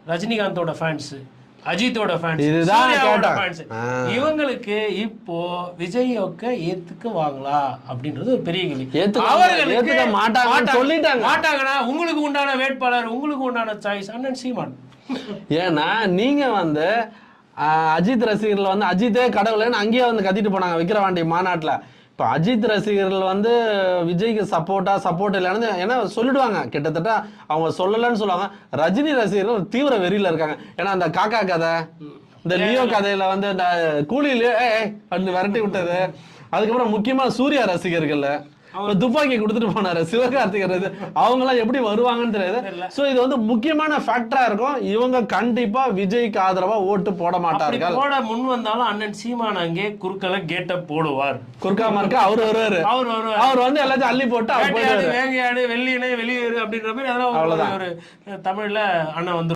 ரஜினிகாந்தோட fans, அஜித்தோட fans, இதுதான் சூர்யாவோட ஃபேன்ஸ், இவங்களுக்கு இப்போ விஜய்க்கு ஏத்துக்குவாங்களா அப்படின்றது ஒரு பெரிய கேள்வி. ஏத்துக்க மாட்டாங்கன்னு சொல்லிட்டாங்க. மாட்டாங்கன்னா உங்களுக்கு உண்டான வேட்பாளர், உங்களுக்கு உண்டான சாய்ஸ் அண்ணன் சீமான். ஏன்னா நீங்க வந்து அஜித் ரசிகர்கள் வந்து அஜித்தே கடவுள்னு அங்கேயே வந்து கத்திட்டு போனாங்க விக்கிரவாண்டி மாநாட்டுல. இப்ப அஜித் ரசிகர்கள் வந்து விஜய்க்கு சப்போர்ட் இல்லைன்னு ஏன்னா சொல்லிடுவாங்க. கிட்டத்தட்ட அவங்க சொல்லலன்னு சொல்லுவாங்க. ரஜினி ரசிகர்கள் தீவிர வெறியில இருக்காங்க. ஏன்னா அந்த காக்கா கதை, இந்த லியோ கதையில வந்து இந்த கூலியில விரட்டி விட்டது. அதுக்கப்புறம் முக்கியமா சூர்யா ரசிகர்கள் துப்பாக்கி கொடுத்துட்டு போனாரு சிவகார்த்திகர், அவங்க எல்லாம் எப்படி வருவாங்கன்னு தெரியாது. சோ இது வந்து முக்கியமான ஃபேக்டரா இருக்கும். இவங்க கண்டிப்பா விஜய்க்கு ஆதரவா ஓட்டு போட மாட்டார்கள். போட முன் வந்தாலும் அண்ணன் சீமான் அங்கே குறுக்கல கேட்ட போடுவார். குறுக்காம இருக்க அவர் வருவாரு. அவர் வந்து எல்லாத்தையும் அள்ளி போட்டு அவர் வேங்கையாடு வெள்ளியினை வெளியேறு அப்படின்ற மாதிரி அதெல்லாம் ஒரு தமிழ்ல அண்ணன் வந்து